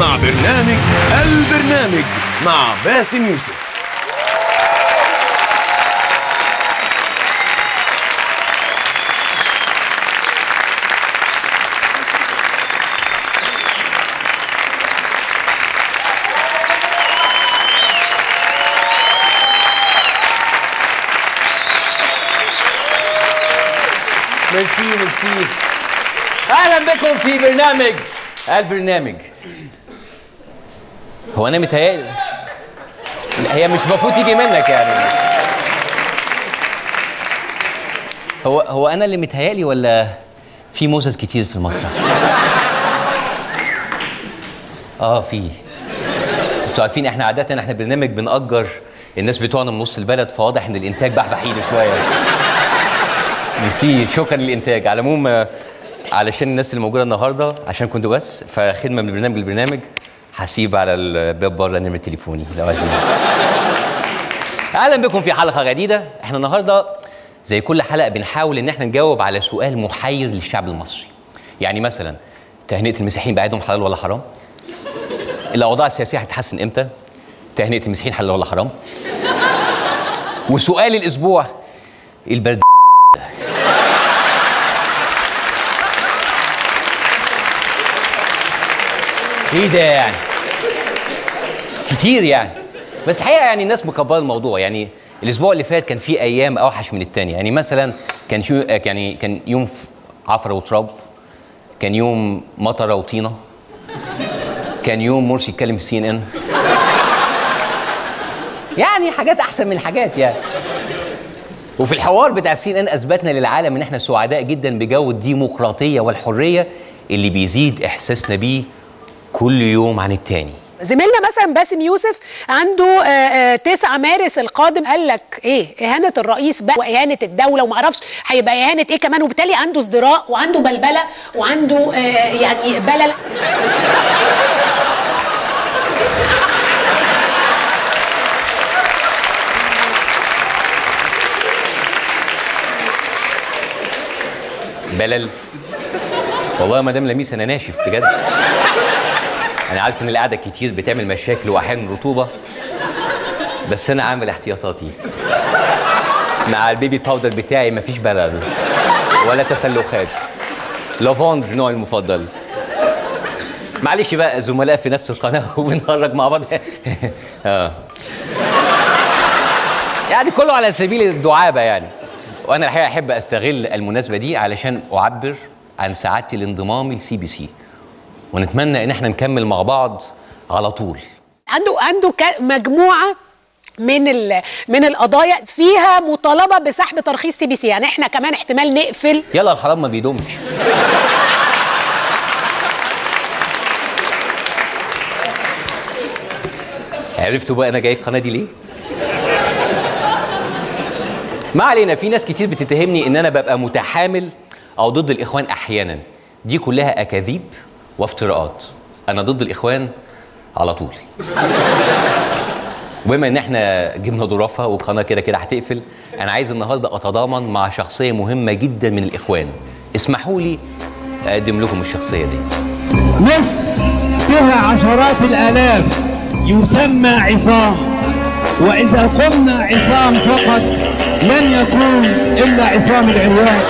مع برنامج البرنامج مع باسم يوسف. ميرسي. اهلا بكم في برنامج البرنامج. هو انا متهيألي هي مش المفروض تيجي منك يعني. هو انا اللي متهيألي ولا في موزز كتير في المسرح؟ في. انتوا عارفين احنا عادة احنا برنامج بنأجر الناس بتوعنا من نص البلد، فواضح ان الانتاج بحبحيني شويه. ميرسي، شكرا للانتاج. على العموم علشان الناس اللي موجوده النهارده عشان كنتوا بس، فخدمه من برنامج البرنامج هسيب على الباب بره نمره تليفوني لو عايزين. اهلا بكم في حلقه جديده. احنا النهارده زي كل حلقه بنحاول ان احنا نجاوب على سؤال محير للشعب المصري. يعني مثلا تهنئه المسيحيين بعيدهم حلال ولا حرام؟ الاوضاع السياسيه هتتحسن امتى؟ تهنئه المسيحيين حلال ولا حرام؟ وسؤال الاسبوع، البرد ايه ده يعني؟ كتير يعني. بس الحقيقه يعني الناس مكبره الموضوع. يعني الاسبوع اللي فات كان في ايام اوحش من الثانيه. يعني مثلا كان يوم عفره وتراب، كان يوم مطره وطينه، كان يوم مرسي يتكلم في CNN. يعني حاجات احسن من الحاجات يعني. وفي الحوار بتاع CNN اثبتنا للعالم ان احنا سعداء جدا بجو الديمقراطيه والحريه اللي بيزيد احساسنا بيه كل يوم عن التاني. زميلنا مثلا باسم يوسف عنده 9 مارس القادم، قال لك ايه؟ اهانه الرئيس بقى واهانه الدوله وما اعرفش هيبقى اهانه ايه كمان، وبالتالي عنده ازدراء وعنده بلبله وعنده يعني بلل. بلل؟ والله يا مدام لميس انا ناشف بجد. انا عارف ان القعده كتير بتعمل مشاكل واحيانا رطوبه، بس انا عامل احتياطاتي. مع البيبي باودر بتاعي مفيش بلل ولا تسلخات، لافاند نوعي المفضل. معلش بقى زملاء في نفس القناه وبنهرج مع بعض. يعني كله على سبيل الدعابه يعني. وانا الحقيقه احب استغل المناسبه دي علشان اعبر عن سعادتي لانضمامي لCBC، ونتمنى ان احنا نكمل مع بعض على طول. عنده مجموعه من القضايا فيها مطالبه بسحب ترخيص CBC. يعني احنا كمان احتمال نقفل. يلا الحرام ما بيدومش. عرفتوا بقى انا جاي القناه دي ليه؟ ما علينا. في ناس كتير بتتهمني ان انا ببقى متحامل او ضد الاخوان احيانا. دي كلها اكاذيب وافتراءات. انا ضد الاخوان على طول. وبما ان احنا جبنا ظرافه والقناه كده كده هتقفل، انا عايز النهارده اتضامن مع شخصيه مهمه جدا من الاخوان. اسمحوا لي اقدم لكم الشخصيه دي. مصر فيها عشرات الالاف يسمى عصام، واذا قلنا عصام فقط لن يكون الا عصام العريان.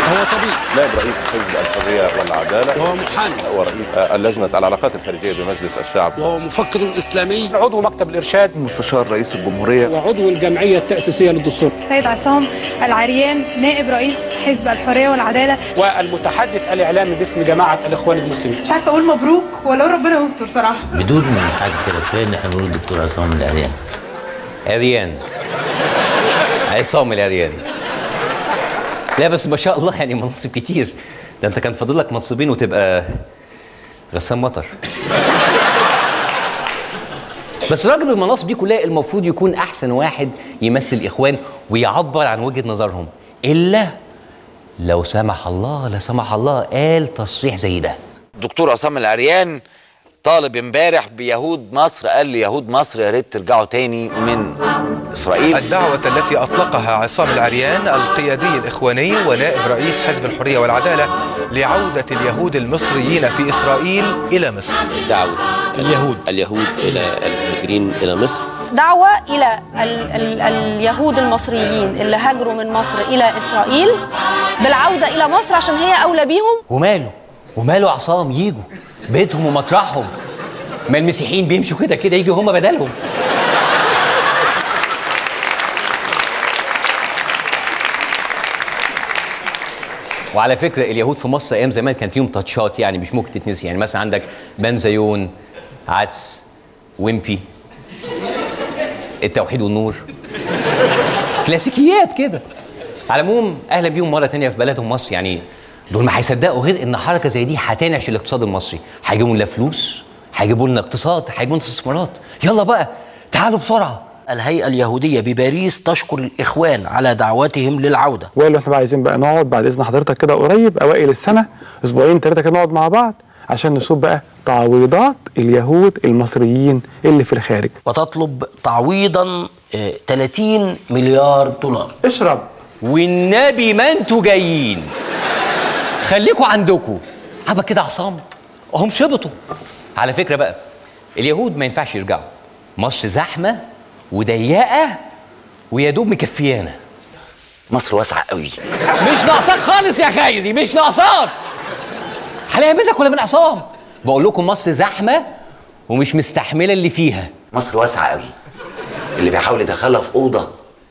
هو طبيب، نائب رئيس حزب الحرية والعدالة، وهو محامي، ورئيس اللجنة العلاقات الخارجية بمجلس الشعب، وهو مفكر إسلامي، عضو مكتب الإرشاد، مستشار رئيس الجمهورية، وعضو الجمعية التأسيسية للدستور. سيد عصام العريان نائب رئيس حزب الحرية والعدالة، والمتحدث الإعلامي باسم جماعة الإخوان المسلمين. مش عارفة أقول مبروك ولا ربنا يستر صراحة. بدون حاجة كده كفاية إن احنا نقول الدكتور عصام العريان. عصام العريان. لا بس ما شاء الله يعني مناصب كتير. ده انت كان فاضل لك منصبين وتبقى غسان مطر. بس راجل المناصب دي كلها المفروض يكون احسن واحد يمثل الاخوان ويعبر عن وجهة نظرهم، الا لو سمح الله لا سمح الله قال تصريح زي ده. دكتور عصام العريان طالب امبارح بيهود مصر، قال ليهود مصر يا ريت ترجعوا تاني من إسرائيل. الدعوة التي أطلقها عصام العريان القيادي الإخواني ونائب رئيس حزب الحرية والعدالة لعودة اليهود المصريين في إسرائيل إلى مصر. دعوة اليهود إلى المهاجرين إلى مصر، دعوة إلى اليهود المصريين اللي هاجروا من مصر إلى إسرائيل بالعودة إلى مصر عشان هي أولى بيهم. وماله عصام يجوا بيتهم ومطرحهم، ما المسيحيين بيمشوا كده كده يجوا هم بدلهم. وعلى فكرة اليهود في مصر أيام زمان كانت ليهم تاتشات يعني مش ممكن تتنسي، يعني مثلا عندك بنزيون، عدس، ويمبي، التوحيد والنور، كلاسيكيات كده. على العموم أهلا بيهم مرة تانية في بلدهم مصر، يعني دول ما هيصدقوا غير إن حركة زي دي هتنعش الاقتصاد المصري، هيجيبوا لنا فلوس، هيجيبوا لنا اقتصاد، هيجيبوا لنا استثمارات. يلا بقى تعالوا بسرعة. الهيئة اليهودية بباريس تشكر الإخوان على دعوتهم للعودة، وقالوا احنا بقى عايزين بقى نقعد بعد إذن حضرتك كده قريب أوائل السنة أسبوعين 3 كده نقعد مع بعض عشان نشوف بقى تعويضات اليهود المصريين اللي في الخارج. وتطلب تعويضا 30 مليار دولار. اشرب والنبي ما انتوا جايين، خليكوا عندكوا. حبة كده عصام هم شبطوا. على فكرة بقى اليهود ما ينفعش يرجعوا، مصر زحمة وضيقة ويا دوب مكفيانا. مصر واسعة قوي، مش ناقصاك خالص يا خيري، مش ناقصاك. هلاقي منك ولا من عصام؟ بقول لكم مصر زحمة ومش مستحملة اللي فيها. مصر واسعة قوي، اللي بيحاول يدخلها في أوضة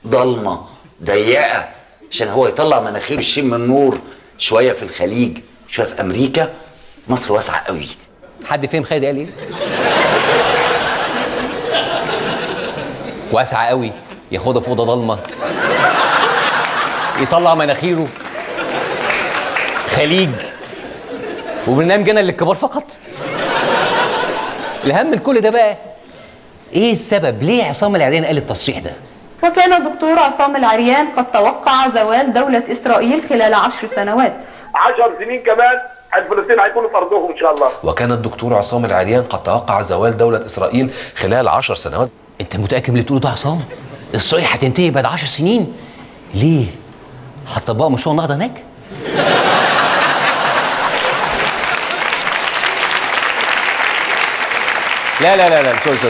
ضلمة ضيقة عشان هو يطلع مناخيره يشم النور، شوية في الخليج شوية في أمريكا. مصر واسعة قوي. حد فهم خالد قال ايه؟ واسعة قوي، ياخدها في أوضة ضلمة، يطلع مناخيره، خليج، وبرنامج أنا للكبار فقط. الأهم من كل ده بقى إيه السبب؟ ليه عصام العريان قال التصريح ده؟ وكان الدكتور عصام العريان قد توقع زوال دولة إسرائيل خلال 10 سنوات. 10 سنين كمان فلسطين هيكونوا في أرضهم إن شاء الله. وكان الدكتور عصام العريان قد توقع زوال دولة إسرائيل خلال 10 سنوات. أنت متأكد من اللي بتقوله ده عصام؟ إسرائيل هتنتهي بعد 10 سنين؟ ليه؟ هتطبقوا مشروع النهضة هناك؟ لا لا لا لا سوري.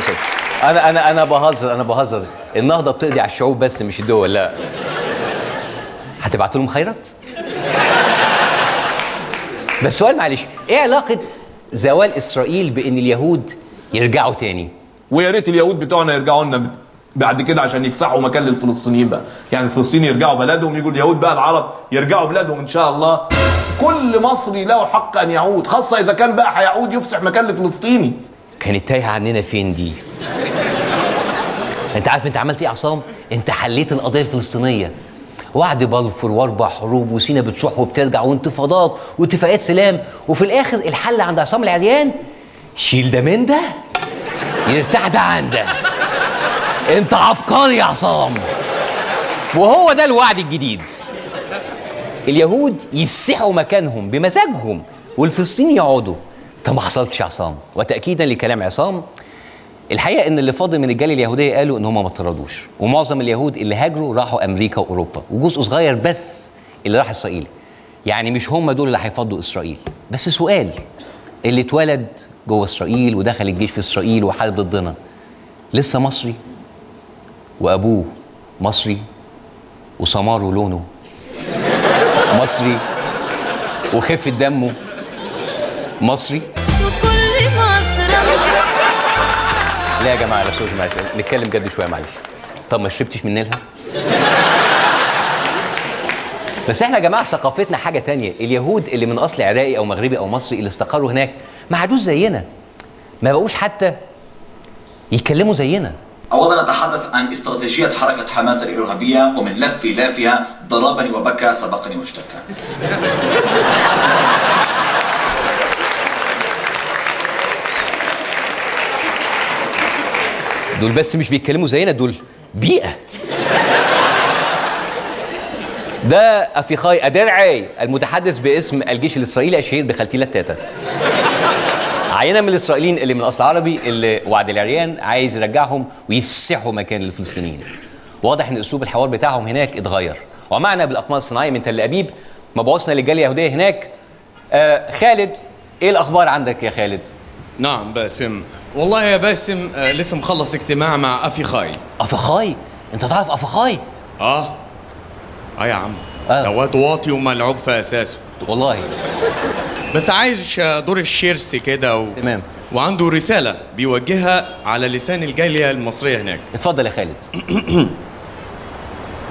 أنا بهزر. النهضة بتقضي على الشعوب بس مش الدول، لا. هتبعتوا لهم خيرات؟ بس سؤال معلش، إيه علاقة زوال إسرائيل بإن اليهود يرجعوا تاني؟ ويا ريت اليهود بتوعنا يرجعوا لنا بعد كده عشان يفسحوا مكان للفلسطينيين بقى، يعني الفلسطينيين يرجعوا بلدهم، يجوا اليهود بقى العرب يرجعوا بلادهم ان شاء الله. كل مصري له حق ان يعود، خاصه اذا كان بقى هيعود يفسح مكان لفلسطيني. كانت تايهه عننا فين دي؟ انت عارف انت عملت ايه يا عصام؟ انت حليت القضيه الفلسطينيه، وعد بلفور واربع حروب وسينا بتروح وبترجع وانتفاضات واتفاقات سلام، وفي الاخر الحل عند عصام العريان شيل ده من ده يرتاح ده عن ده. انت عبقري يا عصام. وهو ده الوعد الجديد، اليهود يفسحوا مكانهم بمزاجهم والفلسطينيين يقعدوا. ده ما حصلتش يا عصام. وتاكيدا لكلام عصام، الحقيقه ان اللي فاضل من الجاليه اليهوديه قالوا ان هم ما طردوش، ومعظم اليهود اللي هاجروا راحوا امريكا واوروبا، وجزء صغير بس اللي راح اسرائيل. يعني مش هم دول اللي هيفضوا اسرائيل. بس سؤال، اللي اتولد جوه اسرائيل ودخل الجيش في اسرائيل وحارب ضدنا لسه مصري، وابوه مصري، وسماره لونه مصري، وخفة دمه مصري. وكل مصر. لا يا جماعه، لا صوت معلش، نتكلم جد شويه معلش. طب ما شربتش من نيلها؟ بس احنا يا جماعه ثقافتنا حاجه تانية. اليهود اللي من اصل عراقي او مغربي او مصري اللي استقروا هناك ما عادوش زينا، ما بقوش حتى يتكلموا زينا. أولا نتحدث عن استراتيجية حركة حماس الإرهابية، ومن لف لافها ضربني وبكى سبقني واشتكى. دول بس مش بيتكلموا زينا، دول بيئة. ده أفيخاي أدرعي المتحدث باسم الجيش الإسرائيلي الشهير بخلتيلة تاتا، عينة من الإسرائيليين اللي من أصل عربي اللي وعد العريان عايز يرجعهم ويفسحوا مكان للفلسطينيين. واضح ان اسلوب الحوار بتاعهم هناك اتغير، ومعنا بالاقمار الصناعيه من تل ابيب مبعوثنا للجاليه اليهوديه هناك خالد. ايه الاخبار عندك يا خالد؟ نعم باسم، والله يا باسم لسه مخلص اجتماع مع افيخاي. افيخاي؟ انت تعرف افيخاي؟ يا عم دوت واطي وملعوب في اساسه والله، بس عايش دور الشرسي كده تمام، وعنده رسالة بيوجهها على لسان الجالية المصرية هناك. اتفضل يا خالد.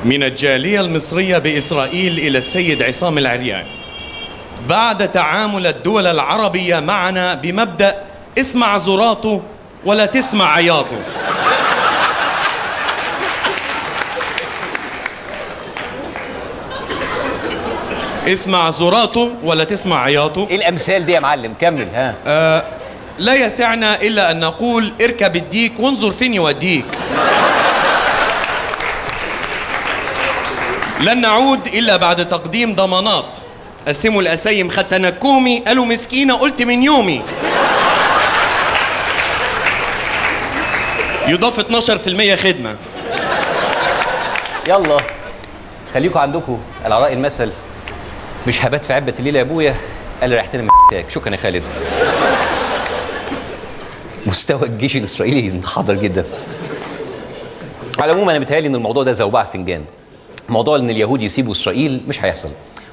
من الجالية المصرية بإسرائيل إلى السيد عصام العريان، بعد تعامل الدول العربية معنا بمبدأ اسمع زراطه ولا تسمع عياطه، اسمع زراطه ولا تسمع عياطه. ايه الامثال دي يا معلم؟ كمل. لا يسعنا الا ان نقول اركب الديك وانظر فين يوديك. لن نعود الا بعد تقديم ضمانات. قسموا القسايم خد تنكومي، قالوا مسكينه قلت من يومي. يضاف 12% خدمه. يلا خليكم عندكم العراء المثل، مش هبات في عبة الليلة يا ابويا قال ريحتنا من محتاج. شكرا يا خالد. مستوى الجيش الاسرائيلي انحدر جدا. على العموم انا متهيألي ان الموضوع ده زوبعة فنجان. موضوع ان اليهود يسيبوا اسرائيل مش هيحصل،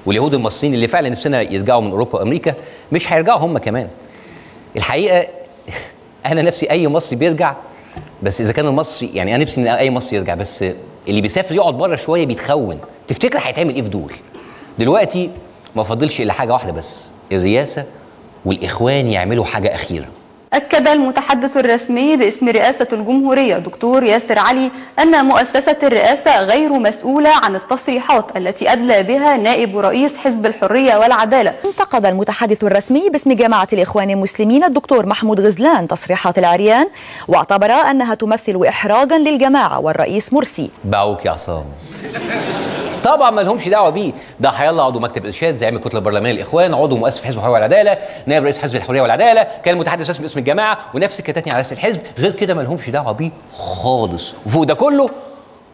واليهود المصريين اللي فعلا نفسنا يرجعوا من اوروبا وامريكا مش هيرجعوا هم كمان. الحقيقه انا نفسي اي مصري بيرجع، بس اذا كان المصري يعني انا نفسي ان اي مصري يرجع، بس اللي بيسافر يقعد بره شويه بيتخون. تفتكر هيتعمل ايه في دول؟ دلوقتي ما فضلش الا حاجه واحده بس، الرئاسه والاخوان يعملوا حاجه اخيره. أكد المتحدث الرسمي باسم رئاسة الجمهورية دكتور ياسر علي أن مؤسسة الرئاسة غير مسؤولة عن التصريحات التي أدلى بها نائب رئيس حزب الحرية والعدالة. انتقد المتحدث الرسمي باسم جماعة الإخوان المسلمين الدكتور محمود غزلان تصريحات العريان، واعتبر أنها تمثل إحراجا للجماعة والرئيس مرسي. باعوك يا عصام. طبعا ما لهمش دعوه بيه، ده هيلا عضو مكتب ارشاد، زعيم الكتله البرلمانيه الاخوان، عضو مؤسس حزب الحريه والعداله، نائب رئيس حزب الحريه والعداله، كان المتحدث الرسمي باسم الجماعه، ونفس كتاتني على رئاسه الحزب. غير كده ما لهمش دعوه بيه خالص. وفوق ده كله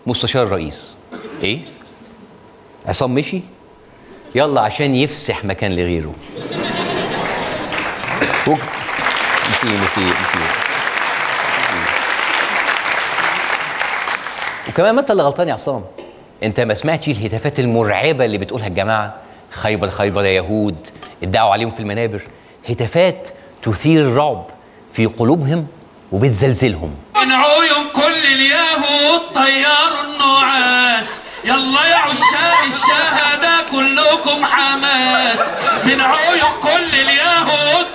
مستشار الرئيس. ايه؟ عصام مشي؟ يلا عشان يفسح مكان لغيره. مشي. وكمان ما انت اللي غلطان يا عصام. انت ما سمعتش الهتافات المرعبه اللي بتقولها الجماعه؟ خيبر خيبر يا يهود، ادعوا عليهم في المنابر. هتافات تثير الرعب في قلوبهم وبتزلزلهم. من عيون كل اليهود طيروا النعاس، يلا يا عشاق الشهداء كلكم حماس. من عيون كل اليهود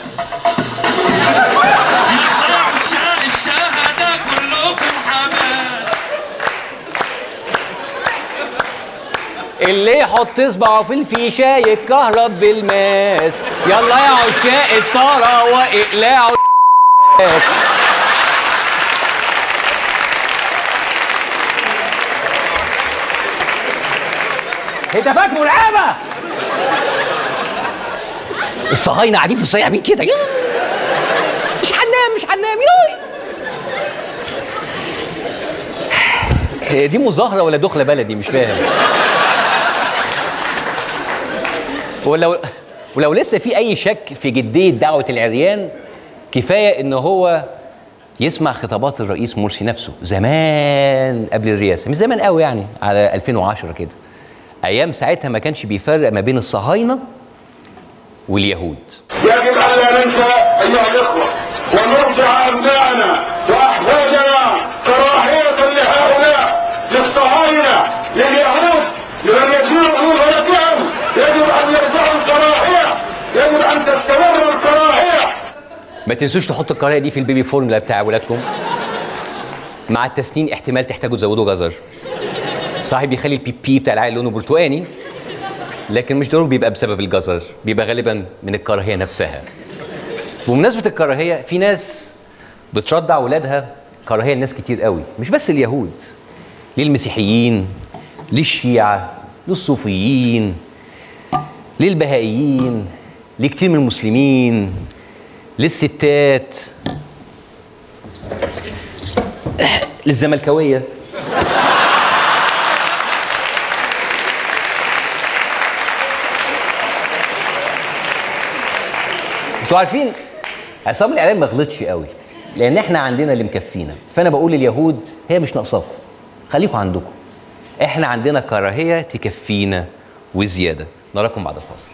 يلا يا عشاق الشهداء كلكم حماس. اللي يحط اصبعه في الفيشه يتكهرب بالماس. يلا يا عشاق الطاره واقلعوا. هتافات مرعبه. الصهاينه قاعدين في الصيع عاملين كده، مش هننام يوي. دي مظاهره ولا دخله بلدي؟ مش فاهم. ولو لسه في اي شك في جديه دعوه العريان، كفايه ان هو يسمع خطابات الرئيس مرسي نفسه زمان قبل الرئاسه، مش زمان قوي يعني، على 2010 كده. ايام ساعتها ما كانش بيفرق ما بين الصهاينه واليهود. يجب ان لا ننسى ايها الاخوه ونرجع ابنائنا واحفادنا كراهيه لهؤلاء، للصهاينه، لليهود، لمن يسيروا غلطهم. يجب ان يرجعوا الكراهيه، يجب ان تستمر الكراهيه. ما تنسوش تحطوا الكراهيه دي في البيبي فورمولا بتاع ولادكم. مع التسنين احتمال تحتاجوا تزودوا جزر. صحيح بيخلي البيبي بتاع العيل لونه برتقاني، لكن مش ضروري بيبقى بسبب الجزر، بيبقى غالبا من الكراهيه نفسها. بمناسبه الكراهيه، في ناس بترضع ولادها كراهيه لناس كتير قوي، مش بس اليهود، للمسيحيين، للشيعه، للصوفيين، للبهائيين، لكتير من المسلمين، للستات، انتوا عارفين عصام الإعلام ما غلطش قوي، لأن احنا عندنا اللي مكفينا. فأنا بقول لليهود هي مش ناقصاكم، خليكم عندكم. احنا عندنا كراهية تكفينا وزيادة. نراكم بعد الفاصل.